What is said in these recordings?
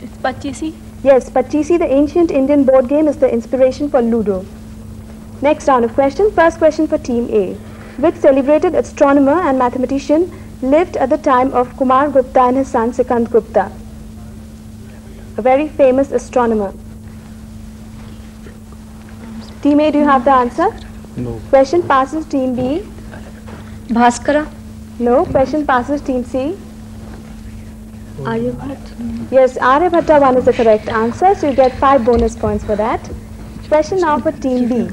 It's Pachisi. Yes, Pachisi, the ancient Indian board game, is the inspiration for Ludo. Next round of questions. First question for Team A. Which celebrated astronomer and mathematician lived at the time of Kumar Gupta and his son Sikand Gupta? A very famous astronomer. Team A, do you have the answer? No. Question passes Team B. Bhaskara. No. Question passes Team C. Aryabhatta. Yes, Aryabhatta 1 is the correct answer, so you get 5 bonus points for that. Question now for Team B.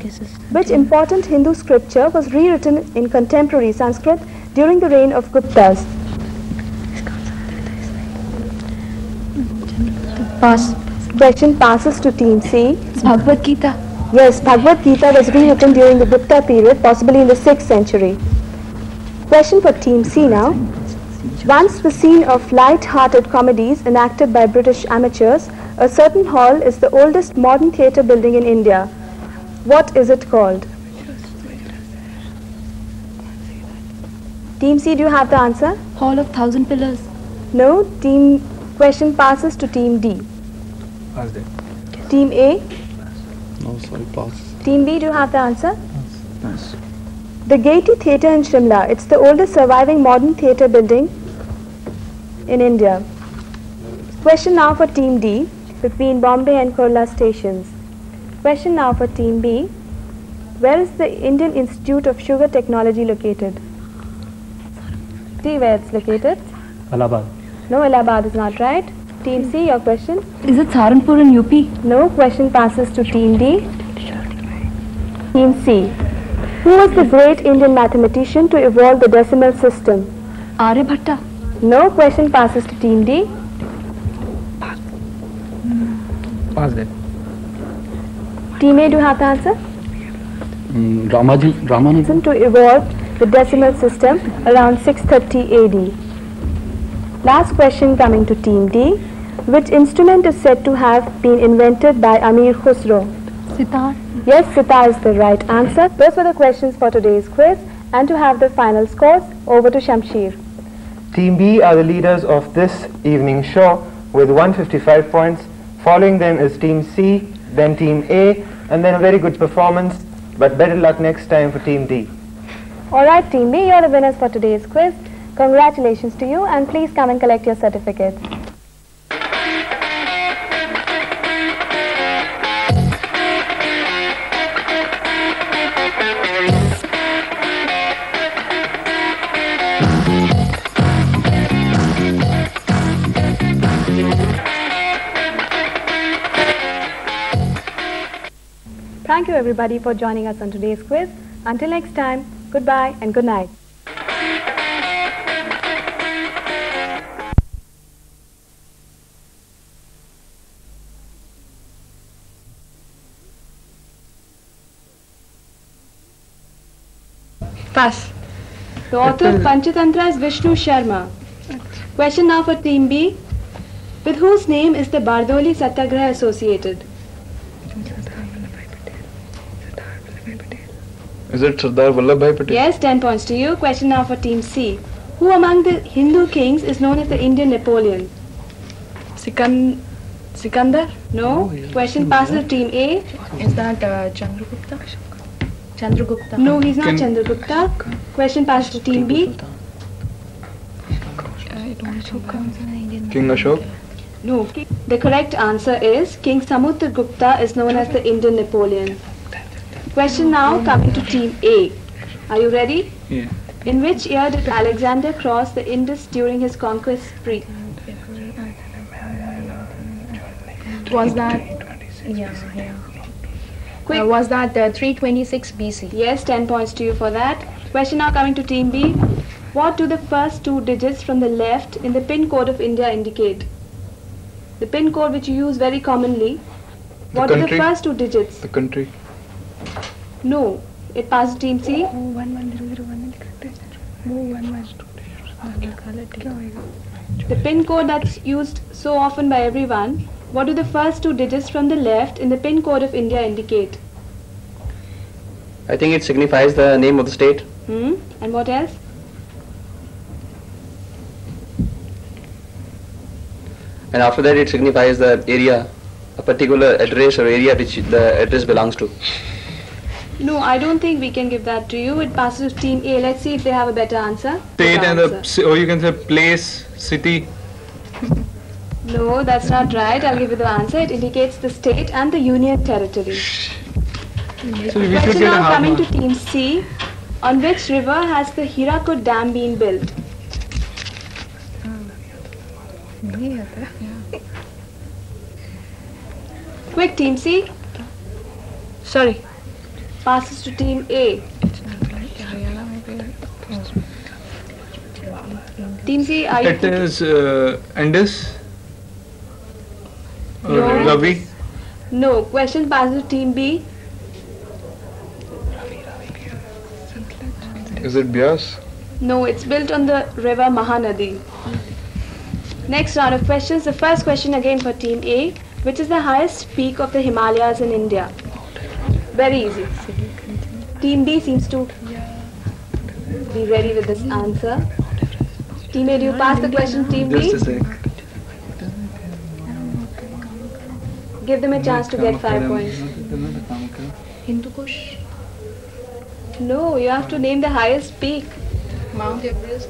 Which important Hindu scripture was rewritten in contemporary Sanskrit during the reign of Guptas? Pass. Question passes to Team C. Bhagavad Gita. Yes, Bhagavad Gita was rewritten during the Gupta period, possibly in the 6th century. Question for Team C now. Once the scene of light-hearted comedies enacted by British amateurs, a certain hall is the oldest modern theatre building in India. What is it called? Team C, do you have the answer? Hall of Thousand Pillars. No. Question passes to Team D. Pass that. Team A. No, sorry, pass. Team B, do you have the answer? Pass. The Gaiety Theatre in Shimla. It's the oldest surviving modern theatre building in India. Question now for Team D, between Bombay and Kurla stations. Question now for Team B. Where is the Indian Institute of Sugar Technology located? D, where it's located? Allahabad. No, Allahabad is not right. Team C, your question? Is it Saharanpur in UP? No. Question passes to Team D. Team C. Who was the great Indian mathematician to evolve the decimal system? Aryabhatta. No. Question passes to Team D. Pass that. Team A, do you have the answer? Ramanujan. To evolve the decimal system around 630 AD. Last question coming to Team D. Which instrument is said to have been invented by Amir Khusro? Sitar. Yes, sitar is the right answer. Those were the questions for today's quiz. And to have the final scores, over to Shamsheer. Team B are the leaders of this evening's show with 155 points. Following them is Team C, then Team A, and then a very good performance, but better luck next time for Team D. Alright, Team B, you're the winners for today's quiz. Congratulations to you, and please come and collect your certificates. Thank you everybody for joining us on today's quiz. Until next time, goodbye and good night. Pass. The author of Panchatantra is Vishnu Sharma. Question now for Team B. With whose name is the Bardoli Satyagraha associated? Is it Sardar Vallabhbhai Patel? Yes, 10 points to you. Question now for Team C. Who among the Hindu kings is known as the Indian Napoleon? Sikandar. No. Question passes to Team A. Is that Chandragupta? Chandragupta. No, he's not Chandragupta. Question passes to Team B. King Ashok. No. The correct answer is King Samudragupta is known as the Indian Napoleon. Question now coming to Team A. Are you ready? Yeah. In which year did Alexander cross the Indus during his conquest spree? Was that? Yeah. Quick. Was that 326 BC? Yes, 10 points to you for that. Question now coming to Team B. What do the first two digits from the left in the PIN code of India indicate? The PIN code which you use very commonly. What are the country. first two digits? The country. No. It passes Team C. The PIN code that's used so often by everyone. What do the first two digits from the left in the PIN code of India indicate? I think it signifies the name of the state. And what else? And after that it signifies the area, a particular address or area which the address belongs to. No, I don't think we can give that to you. It passes to team A. Let's see if they have a better answer. State Good and answer. the, or you can say place, city. No, that's not right. I'll give you the answer. It indicates the state and the union territory. So we should Question get a now half coming mark. to team C. On which river has the Hirakud Dam been built? Quick, team C. Sorry. Passes to team A. Team C, are you It is Indus or No. Ravi. No. Question passes to team B. Is it Bias? No, it's built on the river Mahanadi. Next round of questions. The first question again for team A. Which is the highest peak of the Himalayas in India? Very easy. Team B seems to be ready with this answer. Team A, do you pass the question to team B? Just a sec. Give them a chance to get 5 points. Hindu Kush. No, you have to name the highest peak. Mount Everest.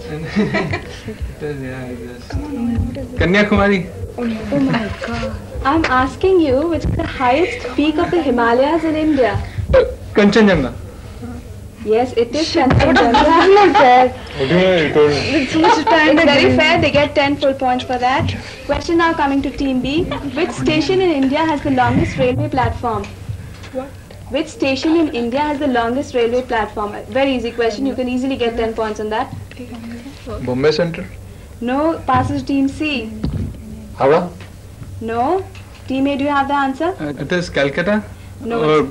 Kanyakumari. Oh my god. I'm asking you which is the highest peak of the Himalayas in India. Kanchenjunga. Yes, it is Kanchenjunga. It's much time. It's very fair. They get 10 full points for that. Question now coming to team B. Which station in India has the longest railway platform? What? Which station in India has the longest railway platform? Very easy question. You can easily get 10 points on that. Bombay Central. No, passes team C. Howrah? No. Team A, do you have the answer? It is Calcutta No. or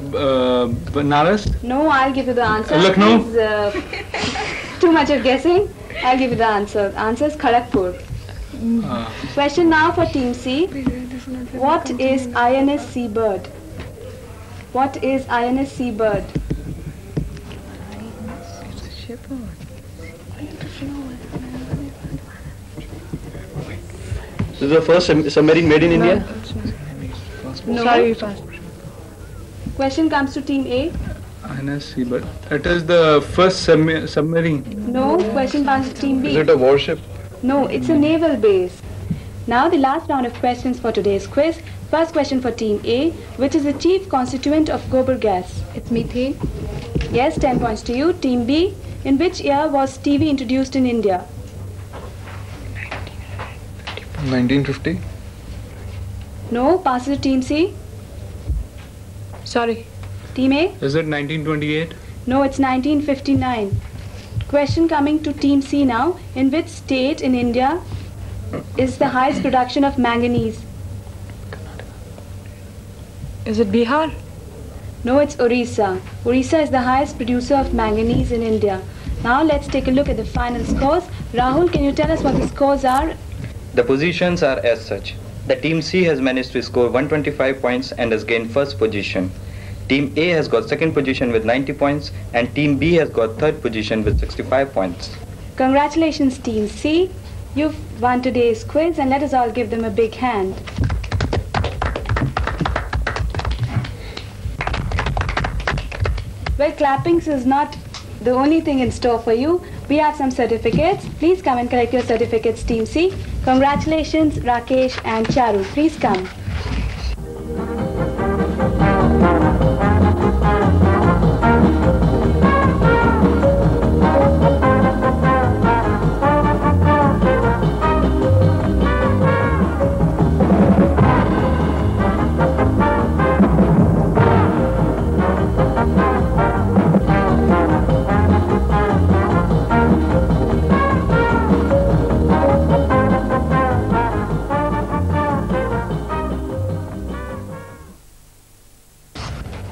Banaras. No, I'll give you the answer. Lucknow? Please, too much of guessing. I'll give you the answer. Answer is Kharagpur. Question now for team C. What is INS Seabird? What is INS Seabird? This is the first submarine made in India. No. Sorry, fast. Question comes to team A. INS but it is the first submarine. No. Question comes to team Is B. it a warship? No, it's a naval base. Now the last round of questions for today's quiz. First question for team A. Which is the chief constituent of gobar gas? It's methane. Yes, 10 points to you. Team B. In which year was TV introduced in India? 1950. No. Passes to team C. Sorry. Team A. Is it 1928? No, it's 1959. Question coming to team C now. In which state in India is the highest production of manganese? Is it Bihar? No, it's Orissa. Orissa is the highest producer of manganese in India. Now let's take a look at the final scores. Rahul, can you tell us what the scores are? The positions are as such. The team C has managed to score 125 points and has gained first position. Team A has got second position with 90 points and Team B has got third position with 65 points. Congratulations, Team C. You've won today's quiz and let us all give them a big hand. Well, clappings is not the only thing in store for you. We have some certificates. Please come and collect your certificates, Team C. Congratulations, Rakesh and Charu. Please come.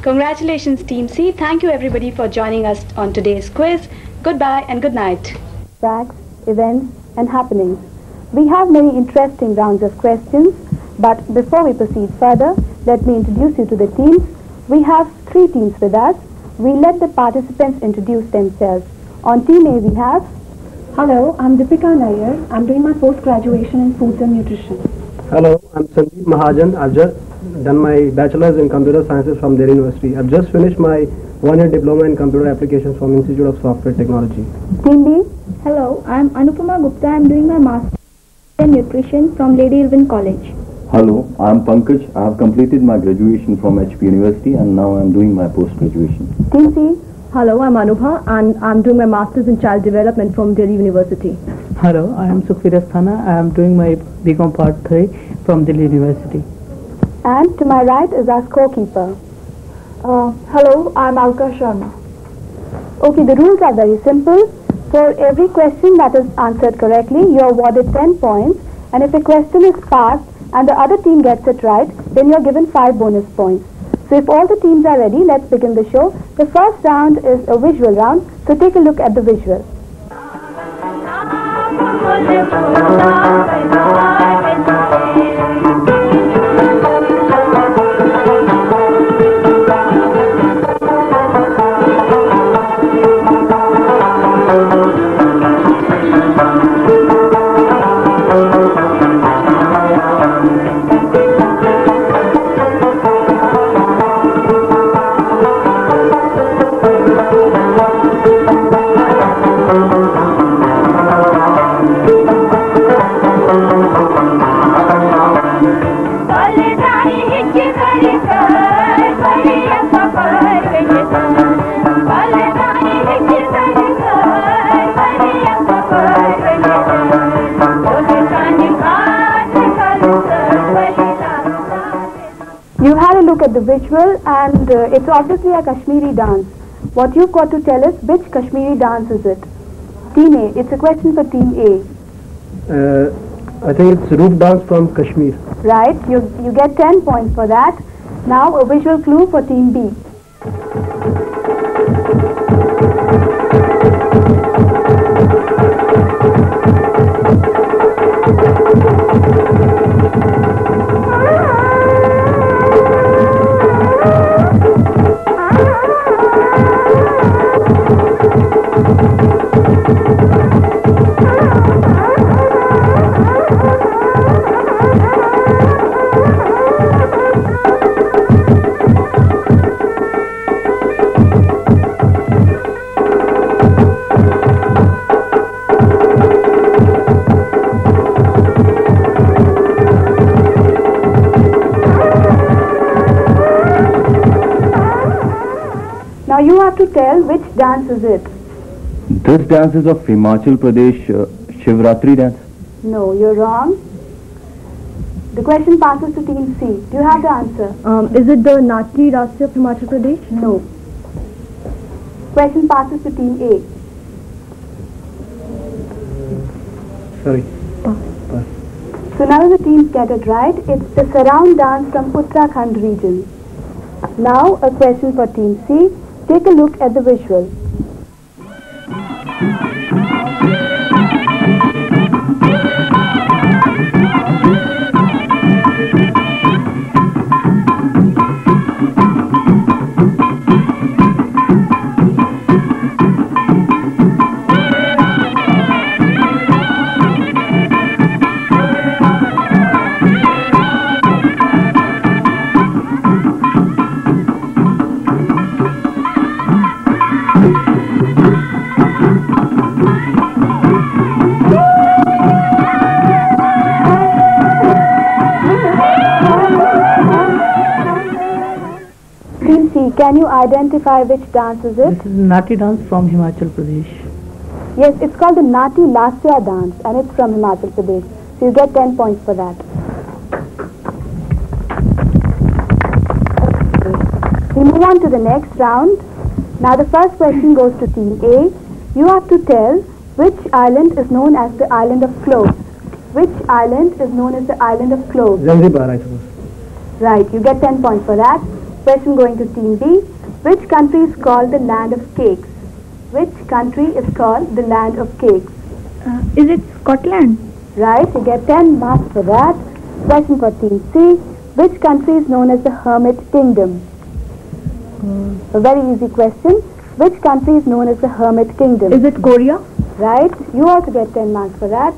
Congratulations, Team C. Thank you, everybody, for joining us on today's quiz. Goodbye and good night. Facts, events, and happenings. We have many interesting rounds of questions, but before we proceed further, let me introduce you to the teams. We have 3 teams with us. We let the participants introduce themselves. On Team A, we have... Hello, I'm Deepika Nair. I'm doing my post-graduation in Foods and Nutrition. Hello, I'm Sandeep Mahajan. I've just done my bachelor's in computer sciences from Delhi University. I've just finished my one-year diploma in computer applications from Institute of Software Technology. Team B. Hello, I'm Anupama Gupta. I'm doing my master's in nutrition from Lady Irwin College. Hello, I'm Pankaj. I have completed my graduation from HP University and now I'm doing my post-graduation. Team C. Hello, I'm Anubha and I'm doing my master's in child development from Delhi University. Hello, I am Sukhvir Asthana. I am doing my BCom Part 3 from Delhi University. And to my right is our scorekeeper. Hello, I'm Alka Sharma. Okay, the rules are very simple. For every question that is answered correctly, you are awarded 10 points. And if a question is passed and the other team gets it right, then you are given 5 bonus points. So if all the teams are ready, let's begin the show. The first round is a visual round, so take a look at the visual. You had a look at the visual and it's obviously a Kashmiri dance. What you've got to tell us, which Kashmiri dance is it? Team A, it's a question for Team A. I think it's Roof Dance from Kashmir. Right, you get 10 points for that. Now a visual clue for Team B. Now you have to tell which dance is it. This dance is of Himachal Pradesh Shivratri dance. No, you're wrong. The question passes to Team C. Do you have the answer? Is it the Natli Rasya of Himachal Pradesh? No. Question passes to Team A. Sorry. So none of the teams get it right. It's the Sarang dance from Uttarakhand region. Now a question for Team C. Take a look at the visual. Can you identify which dance is it? This is Nati dance from Himachal Pradesh. Yes, it's called the Nati Lasya dance and it's from Himachal Pradesh. So you get 10 points for that. We move on to the next round. Now the first question goes to Team A. You have to tell which island is known as the island of cloves. Which island is known as the island of cloves? Zanzibar, I suppose. Right, you get 10 points for that. Question going to Team B. Which country is called the land of cakes? Which country is called the land of cakes? Is it Scotland? Right, you get 10 marks for that. Question for Team C. Which country is known as the Hermit Kingdom? A very easy question. Which country is known as the Hermit Kingdom? Is it Korea? Right, you also get 10 marks for that.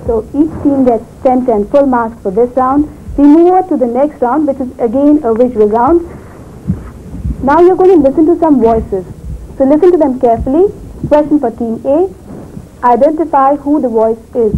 So each team gets 10 full marks for this round. We move on to the next round, which is again a visual round. Now you're going to listen to some voices. So listen to them carefully. Question for Team A. Identify who the voice is.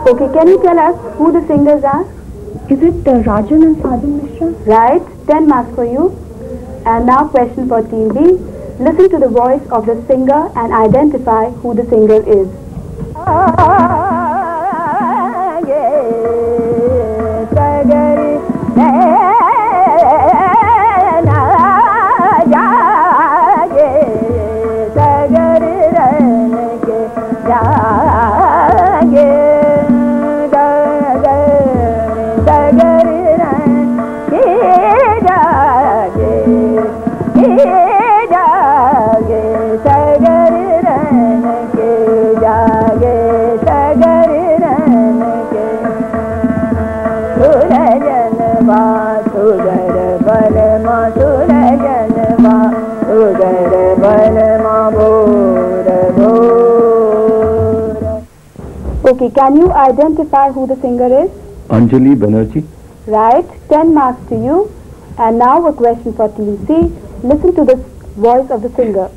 Okay, can you tell us who the singers are? Is it Rajan and Sajan Mishra? Right, 10 marks for you. And now question for Team B. Listen to the voice of the singer and identify who the singer is. Okay, can you identify who the singer is? Anjali Banerjee. Right, 10 marks to you. And now a question for Team C. Listen to the voice of the singer.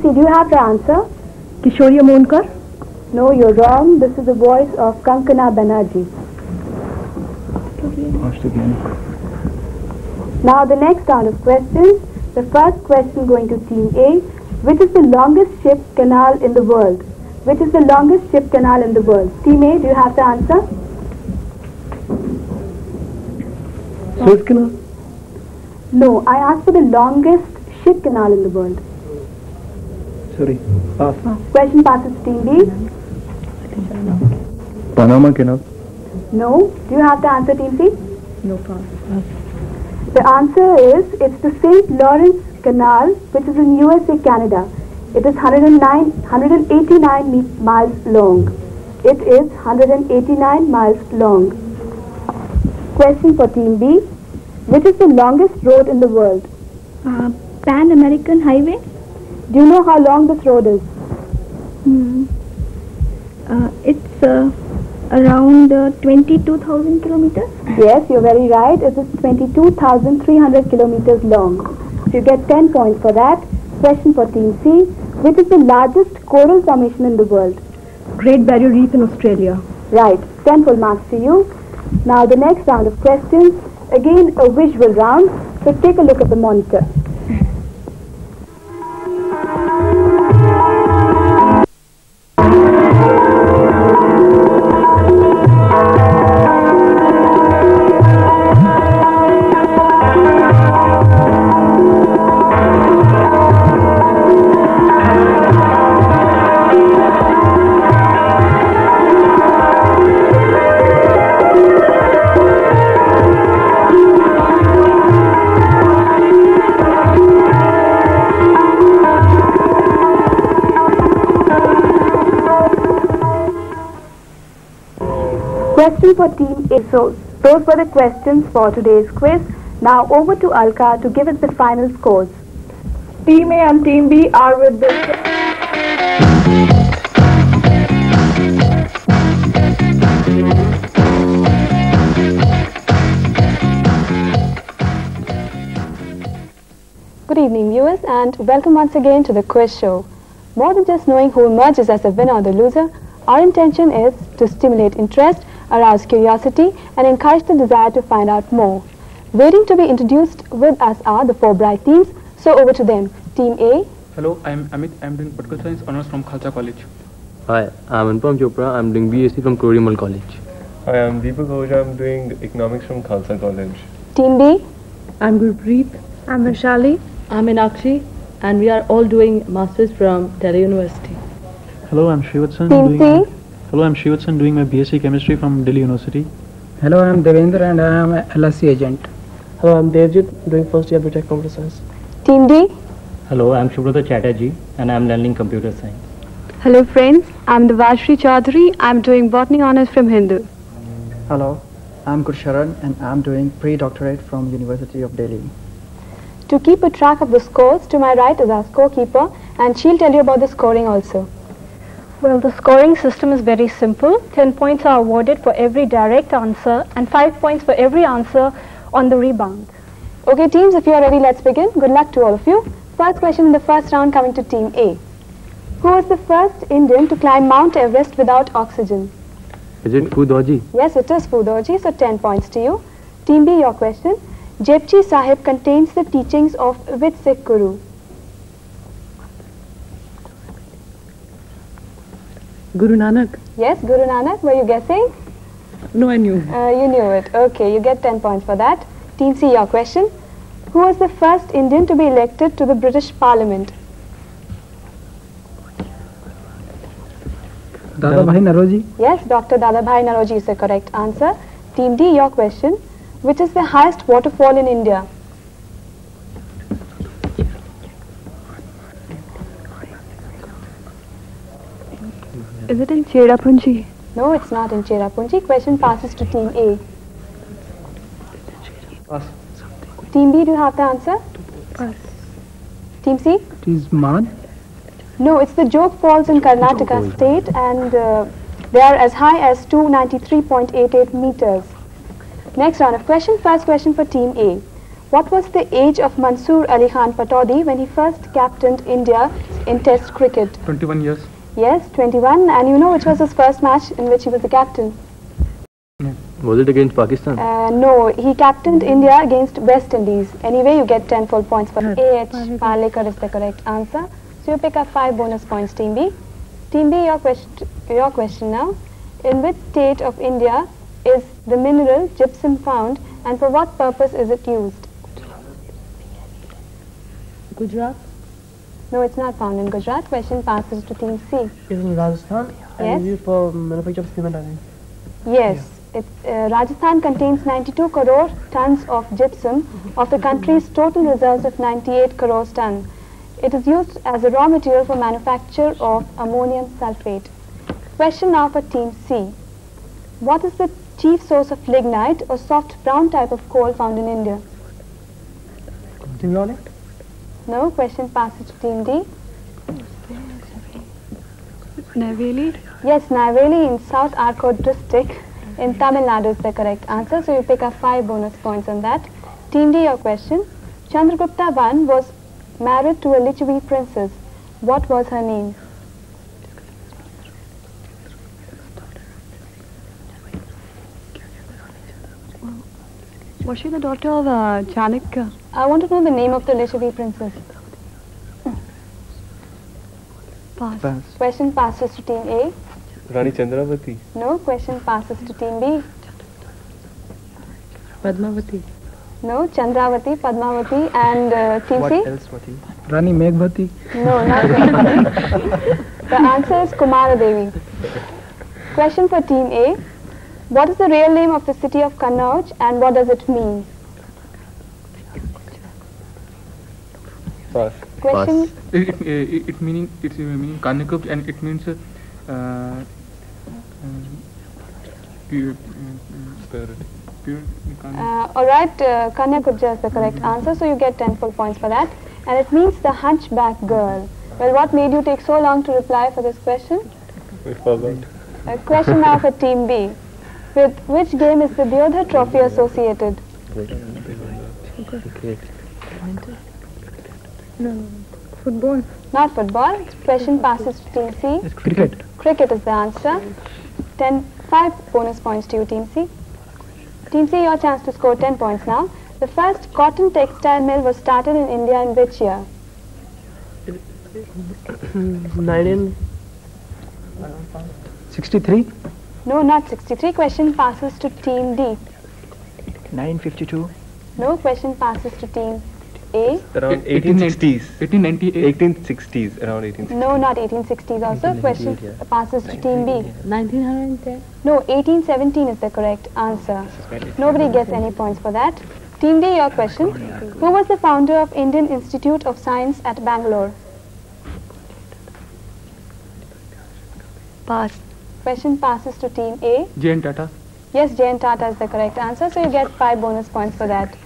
Do you have the answer? Kishori Amonkar? No, you're wrong. This is the voice of Kankana Banerjee. Now the next round of questions. The first question going to Team A. Which is the longest ship canal in the world? Which is the longest ship canal in the world? Team A, do you have the answer? Suez Canal? No, I asked for the longest ship canal in the world. Sorry, pass. Question passes to Team B. Panama Canal. No. Do you have the answer, Team C? No, pass. The answer is, it's the St. Lawrence Canal, which is in USA, Canada. It is 189 miles long. It is 189 miles long. Question for Team B. Which is the longest road in the world? Pan American Highway? Do you know how long this road is? It's around 22,000 kilometers. Yes, you're very right. It is 22,300 kilometers long. So you get 10 points for that. Question for Team C. Which is the largest coral formation in the world? Great Barrier Reef in Australia. Right. 10 full marks to you. Now the next round of questions. Again a visual round. So take a look at the monitor. Question for Team A. So, those were the questions for today's quiz. Now over to Alka to give us the final scores. Team A and Team B are with the... Good evening viewers and welcome once again to the quiz show. More than just knowing who emerges as the winner or the loser, our intention is to stimulate interest, arouse curiosity and encourage the desire to find out more. Waiting to be introduced with us are the four bright teams, so over to them. Team A. Hello, I'm Amit. I'm doing Political Science Honours from Khalsa College. Hi, I'm Anupam Chopra. I'm doing BSc from Crorimal College. Hi, I'm Deepak Ahuja. I'm doing Economics from Khalsa College. Team B. I'm Gurpreet. I'm Vishali. I'm Meenakshi, and we are all doing masters from Delhi University. Hello, I'm Shivatsan. Team C. Hello, I'm Shivatsan doing my BSc Chemistry from Delhi University. Hello, I'm Devendra and I am a LSC agent. Hello, I'm Devjit doing first year BTech Computer Science. Team D. Hello, I'm Shubrata Chatterjee and I'm learning computer science. Hello friends, I'm Devashri Chaudhary. I'm doing Botany Honours from Hindu. Hello, I'm Gursharan and I'm doing pre-doctorate from University of Delhi. To keep a track of the scores, to my right is our scorekeeper and she'll tell you about the scoring also. Well, the scoring system is very simple. 10 points are awarded for every direct answer and 5 points for every answer on the rebound. Okay teams, if you are ready, let's begin. Good luck to all of you. First question in the first round coming to Team A. Who was the first Indian to climb Mount Everest without oxygen? Is it Fudoji? Yes, it is Fudoji, so 10 points to you. Team B, your question. Japji Sahib contains the teachings of which Sikh Guru? Guru Nanak. Yes, Guru Nanak. Were you guessing? No, I knew. You knew it. Okay, you get 10 points for that. Team C, your question. Who was the first Indian to be elected to the British Parliament? Dadabhai Naroji. Yes, Dr. Dadabhai Naroji is the correct answer. Team D, your question. Which is the highest waterfall in India? Is it in Cherrapunji? No, it's not in Cherrapunji. Question passes to Team A. Pass. Team B, do you have the answer? Pass. Team C? It is Mad. No, it's the Jog Falls in Karnataka state and they are as high as 293.88 meters. Next round of questions. First question for Team A. What was the age of Mansoor Ali Khan Pataudi when he first captained India in Test cricket? 21 years. Yes, 21. And you know which was his first match in which he was the captain? No. Was it against Pakistan? No, he captained India against West Indies. Anyway, you get 10 full points for A.H. Palekar is the correct answer. So you pick up 5 bonus points, Team B. Team B, your question now. In which state of India is the mineral gypsum found and for what purpose is it used? Gujarat. No, it's not found in Gujarat. Question passes to Team C. It's in Rajasthan and it's used for manufacture of cement, I think. Yes. Rajasthan contains 92 crore tons of gypsum of the country's total reserves of 98 crore tons. It is used as a raw material for manufacture of ammonium sulfate. Question now for Team C. What is the chief source of lignite or soft brown type of coal found in India? Timroli? No. Question passes to Team D. Neyveli? Yes, Neyveli in South Arcot district in Tamil Nadu is the correct answer. So you pick up 5 bonus points on that. Team D, your question. Chandragupta I was married to a Lichavi princess. What was her name? Was she the daughter of Chanakya? I want to know the name of the Lichavi princess. Pass. Question passes to Team A. Rani Chandravati. No. Question passes to Team B. Padmavati. No. Chandravati, Padmavati and Team C? What else, Vati? Rani Meghvati. No, not Meghvati. The answer is Kumara Devi. Question for Team A. What is the real name of the city of Kannauj and what does it mean? Pass. Question. It's meaning Kannauj and it means Alright, Kanya Gurjar is the correct answer, so you get 10 full points for that. And it means the hunchback girl. Well, what made you take so long to reply for this question? We forgot. Question now for Team B. With which game is the Dyodhar Trophy associated? No. Football. Not football. Question passes to Team C. It's cricket. Cricket is the answer. 5 bonus points to you, Team C. Team C, your chance to score 10 points now. The first cotton textile mill was started in India in which year? 1963. No, not 63. Question passes to Team D. 952. No, question passes to Team A. Around 1860s. 1898. 1860s. Around 1860s. No, not 1860s also. Question passes to Team B. 1910. No, 1817 is the correct answer. Nobody gets any points for that. Team D, your question. Who was the founder of Indian Institute of Science at Bangalore? Pass. Question passes to Team A. J.N. Tata. Yes, J.N. Tata is the correct answer, so you get 5 bonus points for that.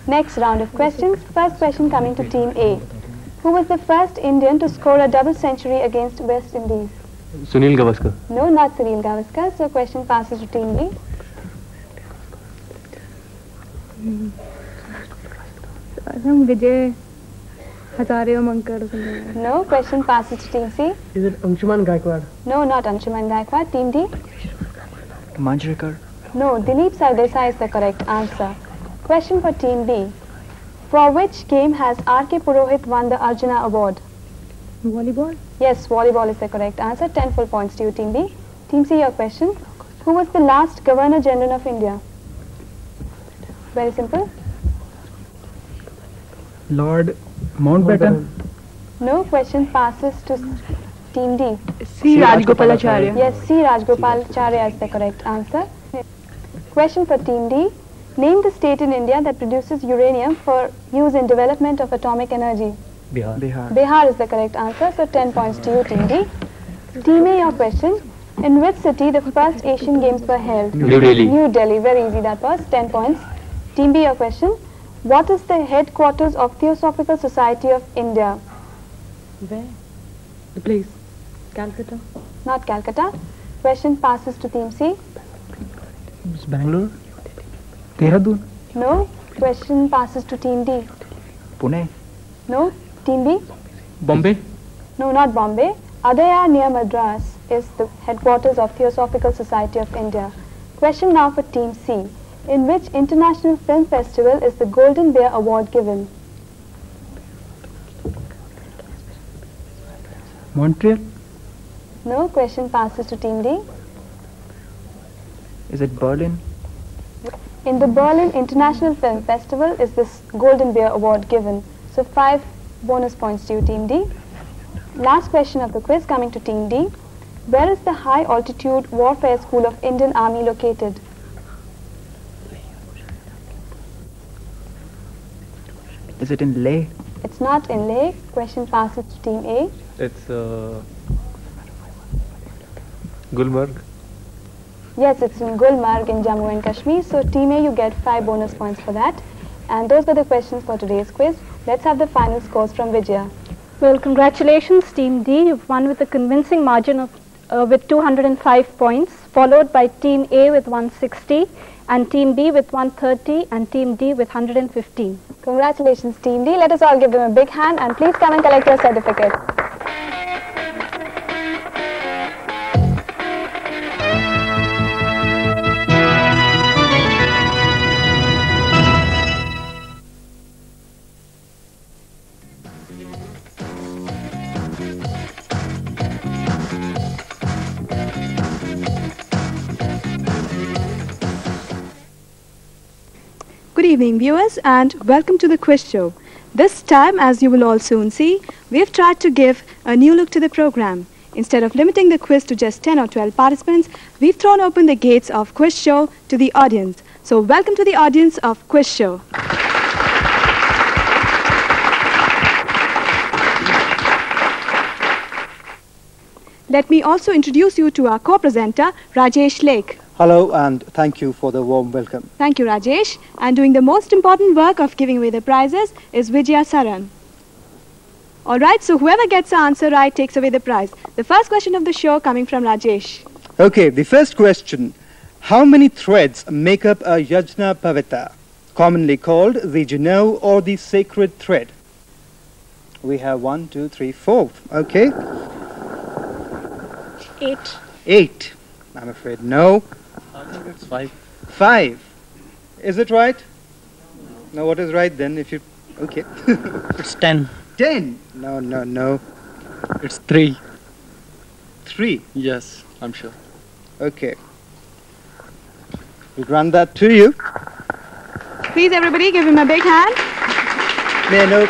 Next round of questions. First question coming to Team A. Who was the first Indian to score a double century against West Indies? Sunil Gavaskar. No, not Sunil Gavaskar, so question passes to Team B. I think Vijay Hazare or Mankar or something. No, question passes to Team C. Is it Anshuman Gaikwad? No, not Anshuman Gaikwad. Team D. Manjrekar. No, Dilip Sardesai is the correct answer. Question for Team B. For which game has R.K. Purohit won the Arjuna Award? Volleyball? Yes, volleyball is the correct answer. 10 full points to you, Team B. Team C, your question. Who was the last Governor General of India? Very simple. Lord Mountbatten. No, question passes to Team D. C. Rajgopalacharya. Yes, C. Rajgopalacharya is the correct answer. Question for Team D. Name the state in India that produces uranium for use in development of atomic energy. Bihar. Bihar is the correct answer, so 10 points to you, Team D. Team A, your question. In which city the first Asian Games were held? New Delhi. New Delhi, very easy that was, 10 points. Team B, your question. What is the headquarters of Theosophical Society of India? Where? The place. Calcutta. Not Calcutta. Question passes to Team C. It's Bangalore. Dehradun. No. Question passes to Team D. Pune. No. Team B. Bombay. No, not Bombay. Adaya near Madras is the headquarters of Theosophical Society of India. Question now for Team C. In which international film festival is the Golden Bear Award given? Montreal. No. Question passes to Team D. Is it Berlin? In the Berlin International Film Festival is this Golden Bear Award given. So 5 bonus points to you, Team D. Last question of the quiz coming to Team D. Where is the High Altitude Warfare School of Indian Army located? Is it in Leh? It's not in Leh. Question passes to Team A. It's Gulmarg. Yes, it's in Gulmarg in Jammu and Kashmir. So Team A, you get 5 bonus points for that. And those were the questions for today's quiz. Let's have the final scores from Vijaya. Well, congratulations, Team D. You've won with a convincing margin of with 205 points, followed by Team A with 160, and Team B with 130, and Team D with 115. Congratulations, Team D. Let us all give them a big hand, and please come and collect your certificate. Good evening, viewers, and welcome to the quiz show. This time, as you will all soon see, we have tried to give a new look to the program. Instead of limiting the quiz to just 10 or 12 participants, we've thrown open the gates of quiz show to the audience. So welcome to the audience of quiz show. Let me also introduce you to our co-presenter, Rajesh Lake. Hello and thank you for the warm welcome. Thank you, Rajesh. And doing the most important work of giving away the prizes is Vijaya Saran. Alright, so whoever gets the answer right takes away the prize. The first question of the show coming from Rajesh. Okay, the first question. How many threads make up a Yajna Pavita, commonly called the Janeu or the sacred thread? We have 1, 2, 3, 4. Okay. 8. 8. I'm afraid no. I think it's 5. 5. Is it right? No, what is right then? If you okay. It's 10. 10. No. It's 3. 3. Yes, I'm sure. Okay. We'll grant that to you. Please everybody give him a big hand. May I know?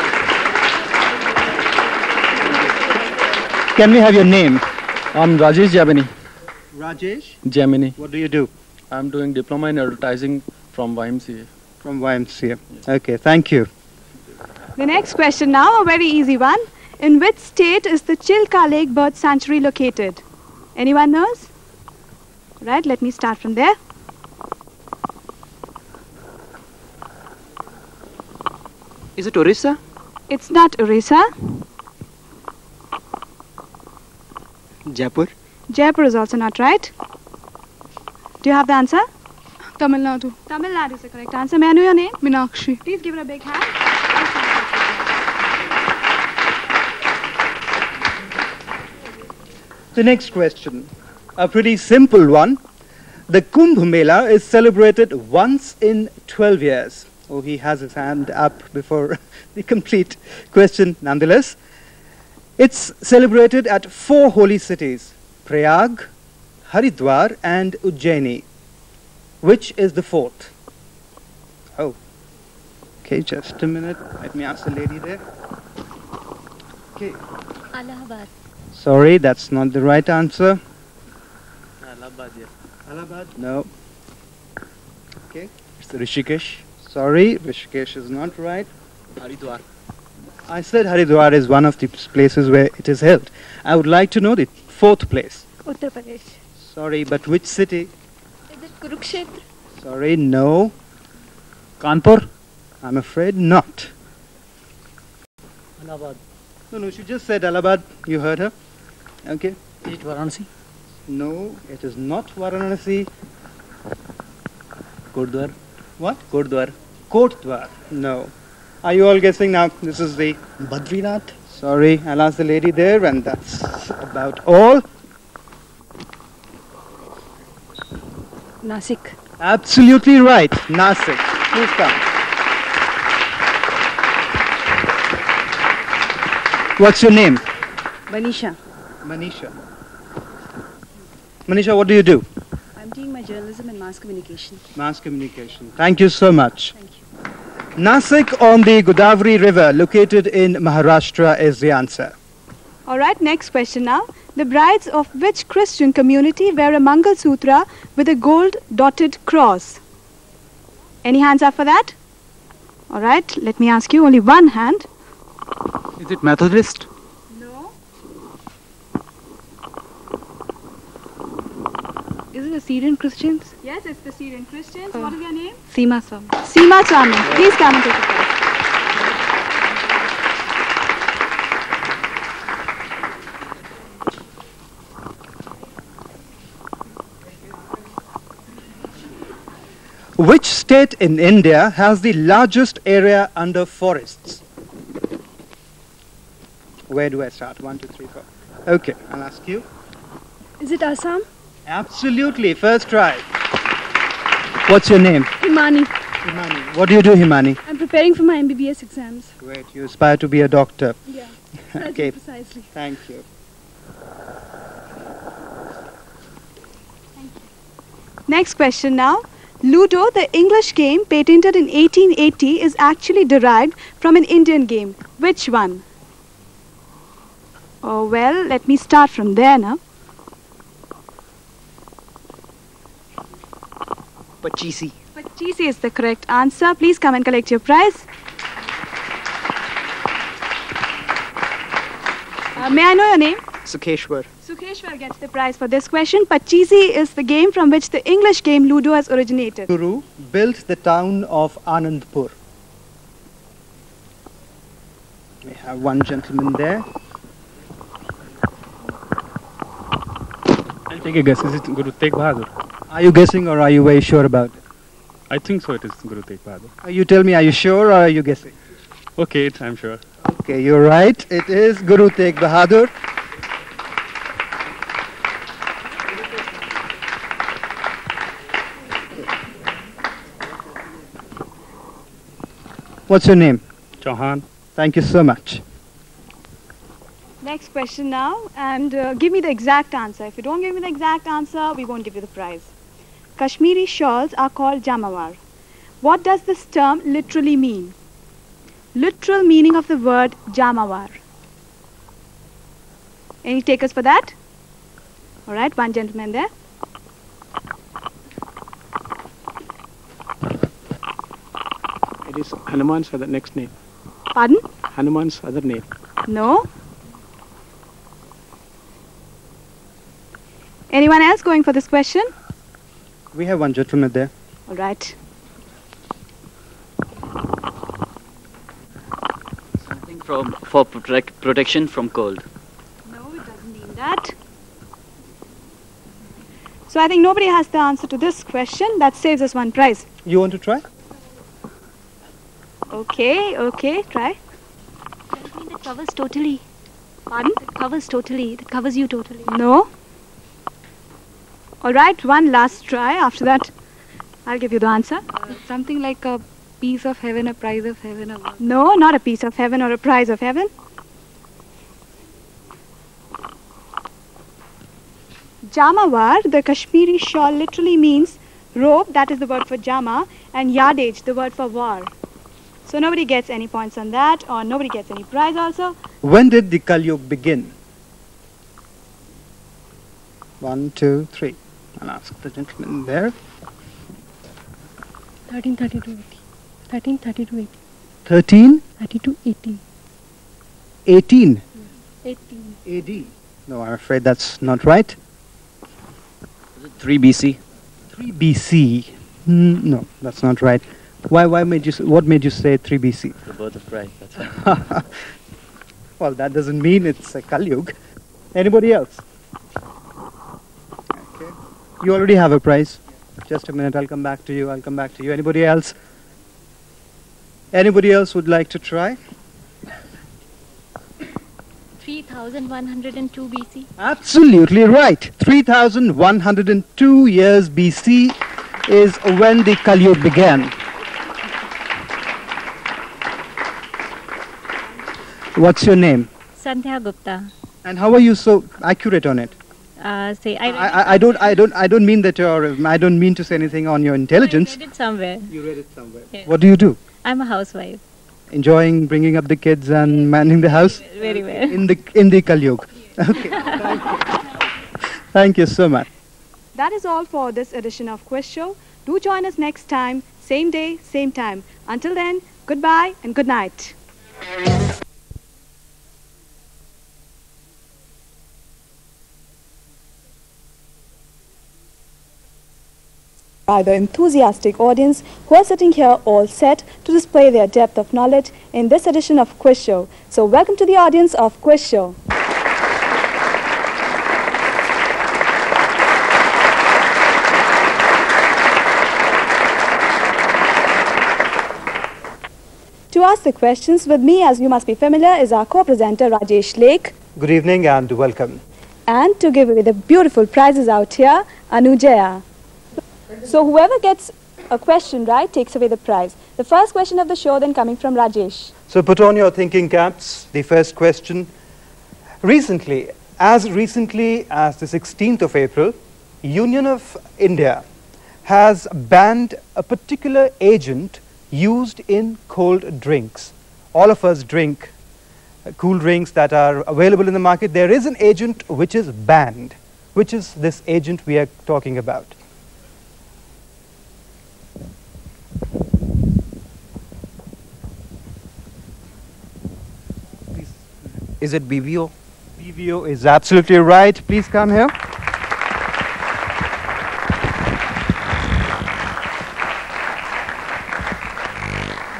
Can we have your name? I'm Rajesh Jamini. Rajesh? Jamini. What do you do? I'm doing diploma in advertising from YMCA. From YMCA. Okay, thank you. The next question now, a very easy one. In which state is the Chilka Lake Bird Sanctuary located? Anyone knows? Right, let me start from there. Is it Orissa? It's not Orissa. Jaipur? Jaipur is also not right. Do you have the answer? Tamil Nadu. Tamil Nadu is the correct answer. May I know your name? Meenakshi. Please give her a big hand. The next question, a pretty simple one. The Kumbh Mela is celebrated once in 12 years. Oh, he has his hand up before the complete question nonetheless. It's celebrated at 4 holy cities, Prayag, Haridwar and Ujjaini. Which is the 4th? Oh, okay, just a minute. Let me ask the lady there. Okay. Allahabad. Sorry, that's not the right answer. Allahabad, yeah. Allahabad? No. Okay. It's Rishikesh. Sorry, Rishikesh is not right. Haridwar. I said Haridwar is one of the places where it is held. I would like to know the 4th place. Uttar Pradesh. Sorry, but which city? Is it Kurukshetra? Sorry, no. Kanpur? I'm afraid not. Allahabad. No, she just said Allahabad. You heard her. Okay. Is it Varanasi? No, it is not Varanasi. Kotdwar? What? Kotdwar. Kotdwar. No. Are you all guessing now? This is the Badrinath? Sorry, I'll ask the lady there, and that's about all. Nasik. Absolutely right. Nasik. Please come. What's your name? Manisha. Manisha. Manisha, what do you do? I'm doing my journalism and mass communication. Mass communication. Thank you so much. Thank you. Nasik on the Godavari River, located in Maharashtra, is the answer. Alright, next question now. The brides of which Christian community wear a Mangal Sutra with a gold dotted cross? Any hands up for that? Alright, let me ask you, only one hand. Is it Methodist? No. Is it the Syrian Christians? Yes, it's the Syrian Christians. What is your name? Seema Swami. Seema Swami. Please come and take the prize. Which state in India has the largest area under forests? Where do I start? 1, 2, 3, 4. Okay, I'll ask you. Is it Assam? Absolutely, first try. What's your name? Himani. Himani. What do you do, Himani? I'm preparing for my MBBS exams. Great, you aspire to be a doctor. Yeah. Okay, Precisely. thank you. Next question now. Ludo, the English game patented in 1880, is actually derived from an Indian game. Which one? Oh, well, let me start from there now. Pachisi. Pachisi is the correct answer. Please come and collect your prize. May I know your name? Sukheshwar. Sukhesh. Bhuvneshwar gets the prize for this question. Pachisi is the game from which the English game Ludo has originated. Guru built the town of Anandpur. We have one gentleman there. I'll take a guess. Is it Guru Tegh Bahadur? Are you guessing or are you very sure about it? I think so. It is Guru Tegh Bahadur. You tell me, are you sure or are you guessing? Okay, I'm sure. Okay, you're right. It is Guru Tegh Bahadur. What's your name? Chauhan. Thank you so much. Next question now, and give me the exact answer. If you don't give me the exact answer, we won't give you the prize. Kashmiri shawls are called jamawar. What does this term literally mean? Literal meaning of the word jamawar. Any takers for that? All right, one gentleman there. It is Hanuman's other next name. Pardon? Hanuman's other name. No. Anyone else going for this question? We have one gentleman there. All right. Something for protection from cold. No, it doesn't mean that. So I think nobody has the answer to this question. That saves us one prize. You want to try? Okay, try. That covers totally. Pardon? That covers totally. That covers you totally. No. All right, one last try. After that, I'll give you the answer. Something like a piece of heaven, a prize of heaven. No, not a piece of heaven or a prize of heaven. Jamawar, the Kashmiri shawl, literally means robe, that is the word for jama, and yardage, the word for war. So nobody gets any points on that, or nobody gets any prize also. When did the Kali Yuga begin? 1, 2, 3. I'll ask the gentleman there. 1332 80. 1332 80. 13? 32 80. 18? 18. AD. No, I'm afraid that's not right. 3 BC. 3 BC. No, that's not right. Why made you? What made you say 3 BC? The birth of Christ. That's right. Well, that doesn't mean it's a Kali Yuga. Anybody else? Okay. You already have a prize. Just a minute. I'll come back to you. Anybody else? Anybody else would like to try? 3102 BC. Absolutely right. 3102 years BC is when the Kali Yuga began. What's your name? Sandhya Gupta. And how are you so accurate on it? I don't mean that I don't mean to say anything on your intelligence. I read it somewhere. You read it somewhere. Yes. What do you do? I'm a housewife. Enjoying bringing up the kids and manning the house? Very well. In the Kali Yuga. Okay. Thank you so much. That is all for this edition of Quiz Show. Do join us next time, same day, same time. Until then, goodbye and good night. By the enthusiastic audience who are sitting here all set to display their depth of knowledge in this edition of Quiz Show. So welcome to the audience of Quiz Show. To ask the questions with me, as you must be familiar, is our co-presenter Rajesh Lake. Good evening and welcome. And to give away the beautiful prizes out here, Anujaya. So whoever gets a question right takes away the prize. The first question of the show then coming from Rajesh. So put on your thinking caps. The first question. Recently as the 16th of April, Union of India has banned a particular agent used in cold drinks. All of us drink cool drinks that are available in the market. There is an agent which is banned. Which is this agent we are talking about? Is it BVO? BVO is absolutely right. Please come here.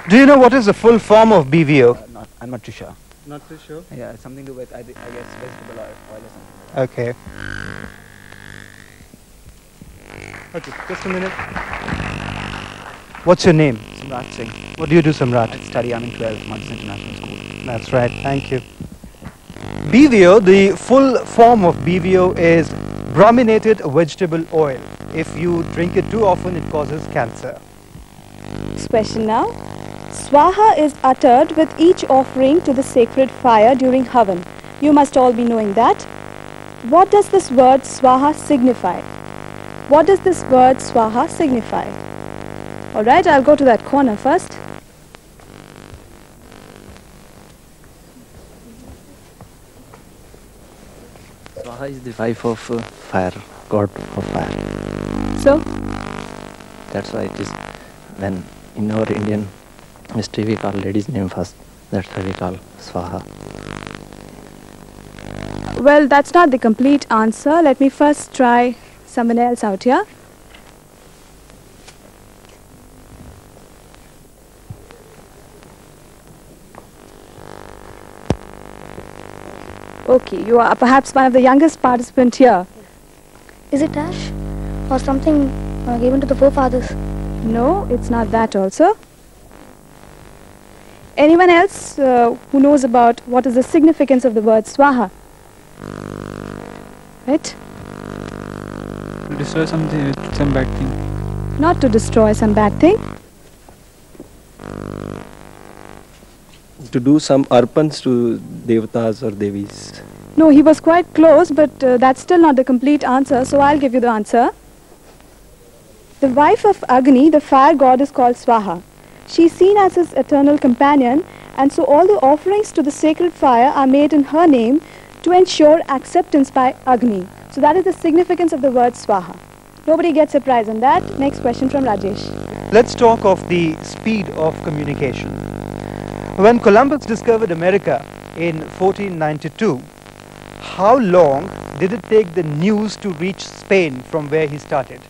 Do you know what is the full form of BVO? I'm not too sure. Not too sure? Yeah, it's something to do with, I guess, vegetable oil or something. Okay. Okay, just a minute. What's your name? Samrat Singh. What do you do, Samrat? I study, I'm in 12 months international school. That's right, thank you. BVO, the full form of BVO is brominated vegetable oil. If you drink it too often, it causes cancer. Next question now. Swaha is uttered with each offering to the sacred fire during Havan. You must all be knowing that. What does this word Swaha signify? What does this word Swaha signify? Alright, I'll go to that corner first. Swaha is the wife of fire, god of fire. So? That's why it is when in our Indian history we call lady's name first. That's why we call Swaha. Well, that's not the complete answer. Let me first try someone else out here. Okay, you are perhaps one of the youngest participants here. Is it ash or something given to the forefathers? No, it's not that also. Anyone else who knows about what is the significance of the word Swaha? Right? To destroy something, some bad thing. Not to destroy some bad thing. To do some arpans to devatas or devis. No, he was quite close, but that's still not the complete answer, so I'll give you the answer. The wife of Agni, the fire god, is called Swaha. She is seen as his eternal companion, and so all the offerings to the sacred fire are made in her name to ensure acceptance by Agni. So that is the significance of the word Swaha. Nobody gets a prize on that. Next question from Rajesh. Let's talk of the speed of communication. When Columbus discovered America in 1492, how long did it take the news to reach Spain from where he started?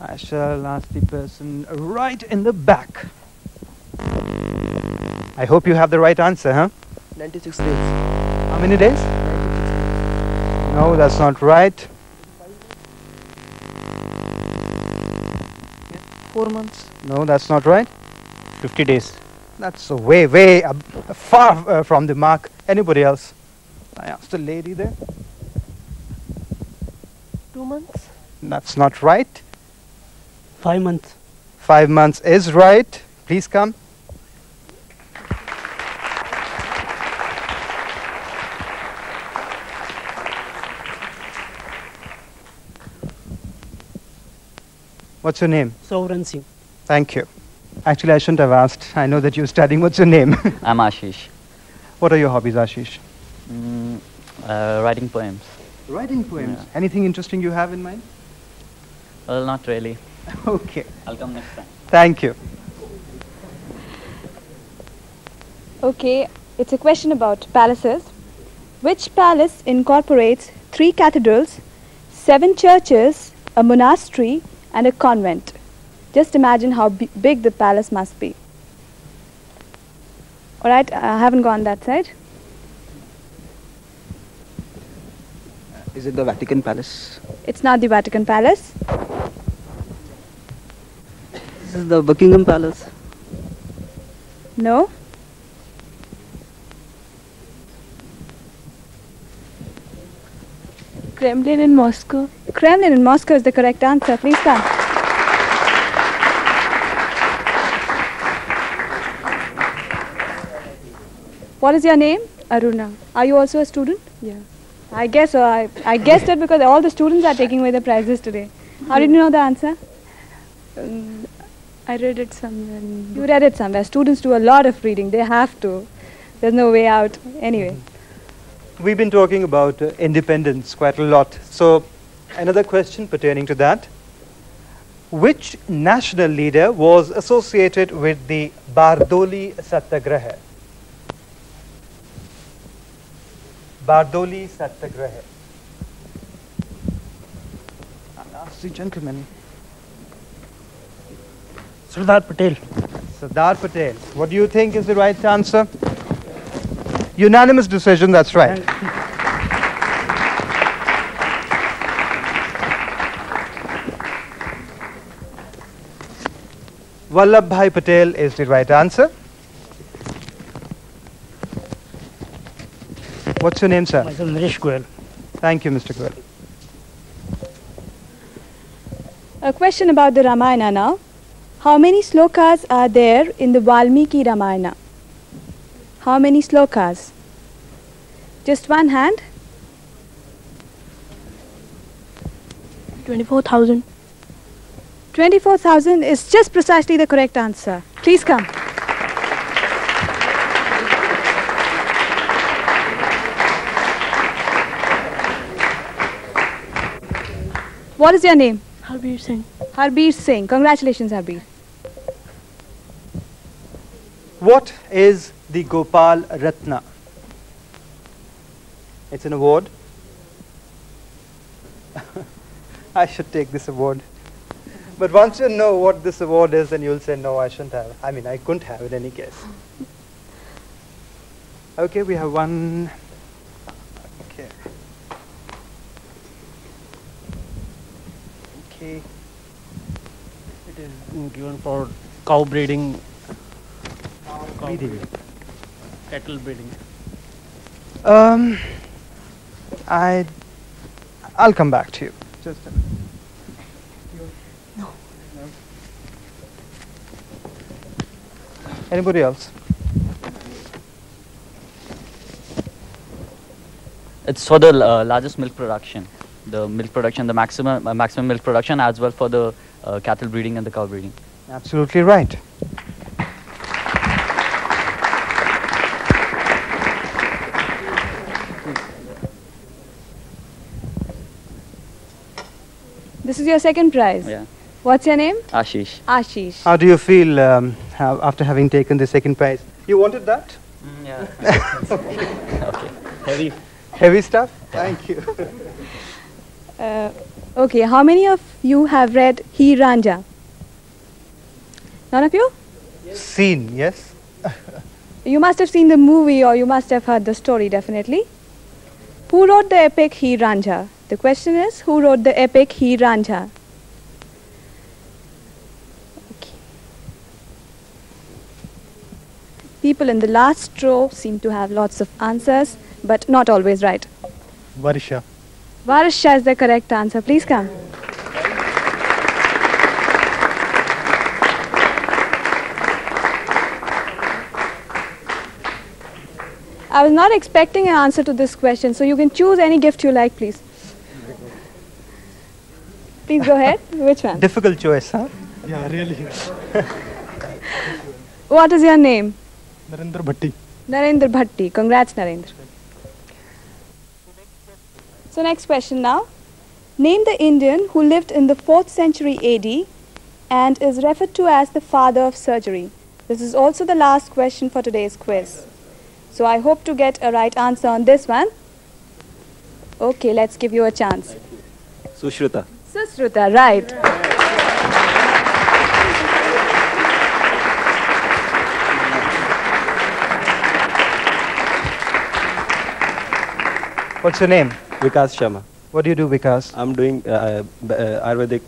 I shall ask the person right in the back. I hope you have the right answer, huh? 96 days. How many days? 96. No, that's not right. 4 months. No, that's not right. 50 days. That's way far from the mark. Anybody else? I asked the lady there. 2 months. That's not right. 5 months. 5 months is right. Please come. What's your name? Sovereign Singh. Thank you. Actually, I shouldn't have asked. I know that you're studying. What's your name? I'm Ashish. What are your hobbies, Ashish? Writing poems. Writing poems. Yeah. Anything interesting you have in mind? Well, not really. Okay. I'll come next time. Thank you. Okay, it's a question about palaces. Which palace incorporates 3 cathedrals, 7 churches, a monastery, and a convent? Just imagine how big the palace must be. Alright, I haven't gone that side. Is it the Vatican Palace? It's not the Vatican Palace. This is the Buckingham Palace. No. Kremlin in Moscow. Kremlin in Moscow is the correct answer. Please come. What is your name? Aruna. Are you also a student? Yeah. I guess so. I guessed it because all the students are taking away the prizes today. How did you know the answer? I read it somewhere. You read it somewhere. Students do a lot of reading. They have to. There's no way out. Anyway. We've been talking about independence quite a lot. So, another question pertaining to that. Which national leader was associated with the Bardoli Satyagraha? Bardoli Satyagraha? Ask the gentleman. Sardar Patel. Sardar Patel. What do you think is the right answer? Unanimous decision, that's right. Vallabhbhai Patel is the right answer. What's your name, sir? Myself, Naresh Goyal. Thank you, Mr. Goyal. A question about the Ramayana now. How many slokas are there in the Valmiki Ramayana? How many slokas? Just one hand. 24,000. 24,000 is just precisely the correct answer. Please come. What is your name? Harbir Singh. Harbir Singh. Congratulations, Harbir. What is the Gopal Ratna? It's an award. I should take this award. But once you know what this award is, then you'll say, no, I shouldn't have. I mean, I couldn't have in any case. Okay, we have one. Okay. Okay. It is given for cow breeding. Cattle breeding. I'll come back to you. Just a minute. No. Anybody else? It's for the largest milk production. The milk production, the maximum milk production, as well for the cattle breeding and the cow breeding. Absolutely right. This is your second prize. Yeah. What's your name? Ashish. Ashish. How do you feel after having taken the second prize? You wanted that? Yeah. Okay. Heavy stuff? Thank you. Okay, how many of you have read Heer Ranjha? None of you? Seen, yes. You must have seen the movie or you must have heard the story, definitely. Who wrote the epic Heer Ranjha? The question is, who wrote the epic Heer Ranjha? Okay. People in the last row seem to have lots of answers, but not always right. Varsha. Varsha is the correct answer. Please come. I was not expecting an answer to this question, so you can choose any gift you like, please. Please go ahead. Which one? Difficult choice, huh? Yeah, really. What is your name? Narendra Bhatti. Narendra Bhatti. Congrats, Narendra. So next question now. Name the Indian who lived in the 4th century AD and is referred to as the father of surgery. This is also the last question for today's quiz. So I hope to get a right answer on this one. Okay, let's give you a chance. Sushruta. Sushruta, right. What's your name? Vikas Sharma. What do you do, Vikas? I'm doing Ayurvedic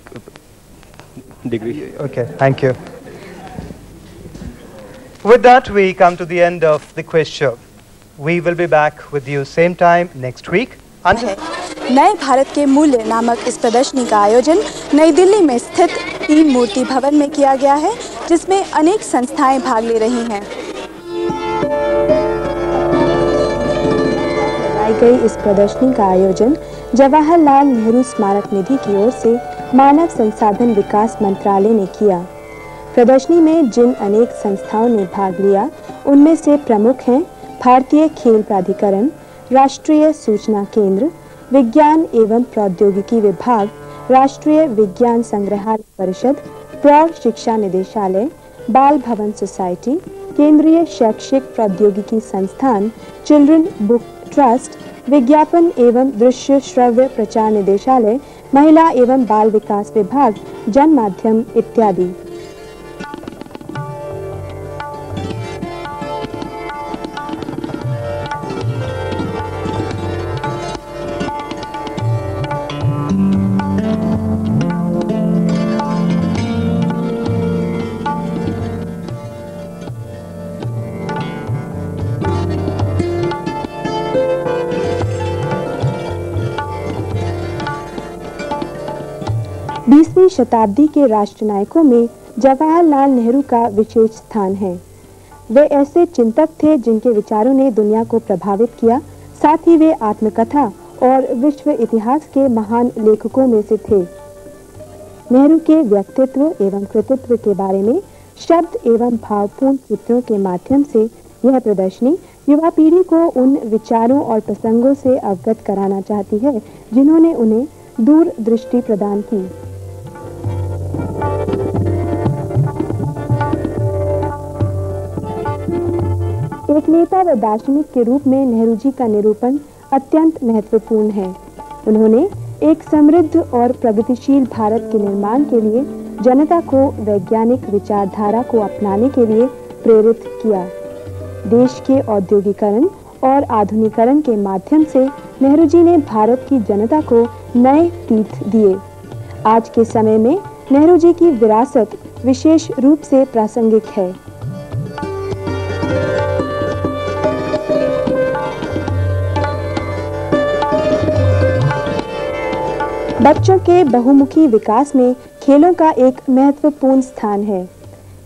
degree. Okay, thank you. With that, we come to the end of the quiz show. We will be back with you same time next week. Until नए भारत के मूल्य नामक इस प्रदर्शनी का आयोजन नई दिल्ली में स्थित तीन मूर्ति भवन में किया गया है, जिसमें अनेक संस्थाएं भाग ले रही हैं। कराई गई इस प्रदर्शनी का आयोजन जवाहरलाल नेहरू स्मारक निधि की ओर से मानव संसाधन विकास मंत्रालय ने किया। प्रदर्शनी में जिन अनेक संस्थाओं ने भाग लिया, उनमें से प्रमुख हैं भारतीय खेल प्राधिकरण, राष्ट्रीय सूचना केंद्र, विज्ञान एवं प्रौद्योगिकी विभाग, राष्ट्रीय विज्ञान संग्रहालय परिषद, प्रौढ़ शिक्षा निदेशालय, बाल भवन सोसाइटी, केंद्रीय शैक्षिक प्रौद्योगिकी संस्थान, चिल्ड्रन बुक ट्रस्ट, विज्ञापन एवं दृश्य श्रव्य प्रचार निदेशालय, महिला एवं बाल विकास विभाग, जन माध्यम इत्यादि। बीसवीं शताब्दी के राष्ट्रनायकों में जवाहरलाल नेहरू का विशेष स्थान है। वे ऐसे चिंतक थे जिनके विचारों ने दुनिया को प्रभावित किया। साथ ही वे आत्मकथा और विश्व इतिहास के महान लेखकों में से थे। नेहरू के व्यक्तित्व एवं कृतित्व के बारे में शब्द एवं भावपूर्ण चित्रों के माध्यम से यह प्रदर्शनी युवा पीढ़ी को उन विचारों और प्रसंगों से अवगत कराना चाहती है जिन्होंने उन्हें दूरदृष्टि प्रदान की। एक नेता व दार्शनिक के रूप में नेहरू जी का निरूपण अत्यंत महत्वपूर्ण है। उन्होंने एक समृद्ध और प्रगतिशील भारत के निर्माण के लिए जनता को वैज्ञानिक विचारधारा को अपनाने के लिए प्रेरित किया। देश के औद्योगिकरण और आधुनिकीकरण के माध्यम से नेहरू जी ने भारत की जनता को नए तीर्थ दिए। आज के समय में नेहरू जी की विरासत विशेष रूप से प्रासंगिक है। बच्चों के बहुमुखी विकास में खेलों का एक महत्वपूर्ण स्थान है।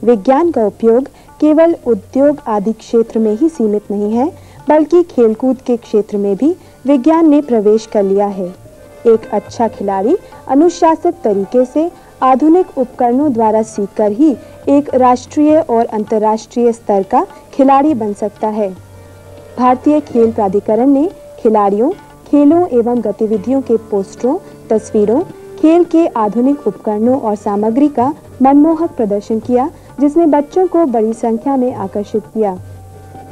विज्ञान का उपयोग केवल उद्योग आदि क्षेत्र में ही सीमित नहीं है, बल्कि खेलकूद के क्षेत्र में भी विज्ञान ने प्रवेश कर लिया है। एक अच्छा खिलाड़ी अनुशासित तरीके से आधुनिक उपकरणों द्वारा सीखकर ही एक राष्ट्रीय और अंतर्राष्ट्रीय स्तर का खिलाड़ी बन सकता है। भारतीय खेल प्राधिकरण ने खिलाड़ियों, खेलों एवं गतिविधियों के पोस्टरों, तस्वीरों, खेल के आधुनिक उपकरणों और सामग्री का मनमोहक प्रदर्शन किया, जिसने बच्चों को बड़ी संख्या में आकर्षित किया।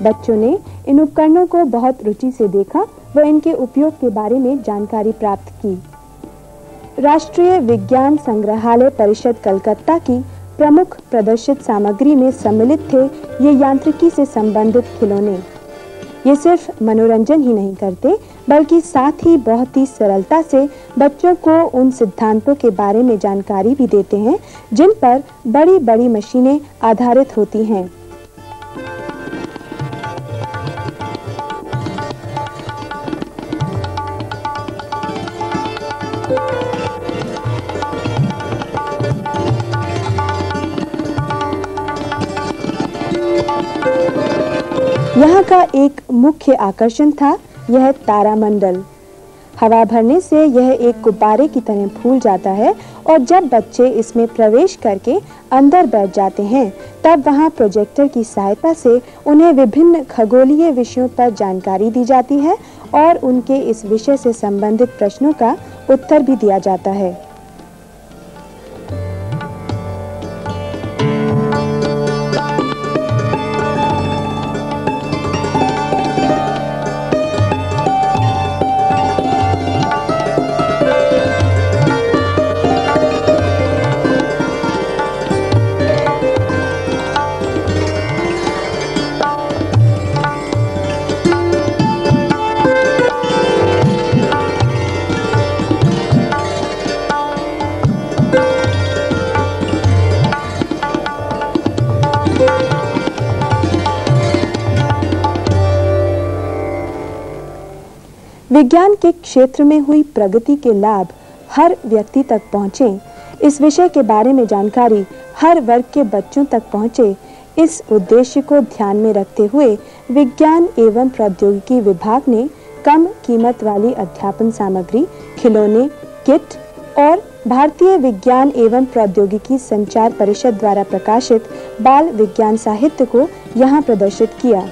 बच्चों ने इन उपकरणों को बहुत रुचि से देखा व इनके उपयोग के बारे में जानकारी प्राप्त की। राष्ट्रीय विज्ञान संग्रहालय परिषद कलकत्ता की प्रमुख प्रदर्शित सामग्री में सम्मिलित थे ये यांत्रिकी से संबंधित खिलौने। ये सिर्फ मनोरंजन ही नहीं करते, बल्कि साथ ही बहुत ही सरलता से बच्चों को उन सिद्धांतों के बारे में जानकारी भी देते हैं जिन पर बड़ी बड़ी मशीनें आधारित होती हैं। यहाँ का एक मुख्य आकर्षण था यह तारामंडल। हवा भरने से यह एक गुब्बारे की तरह फूल जाता है और जब बच्चे इसमें प्रवेश करके अंदर बैठ जाते हैं, तब वहाँ प्रोजेक्टर की सहायता से उन्हें विभिन्न खगोलीय विषयों पर जानकारी दी जाती है और उनके इस विषय से संबंधित प्रश्नों का उत्तर भी दिया जाता है। विज्ञान के क्षेत्र में हुई प्रगति के लाभ हर व्यक्ति तक पहुँचे, इस विषय के बारे में जानकारी हर वर्ग के बच्चों तक पहुँचे, इस उद्देश्य को ध्यान में रखते हुए विज्ञान एवं प्रौद्योगिकी विभाग ने कम कीमत वाली अध्यापन सामग्री, खिलौने, किट और भारतीय विज्ञान एवं प्रौद्योगिकी संचार परिषद द्वारा प्रकाशित बाल विज्ञान साहित्य को यहाँ प्रदर्शित किया।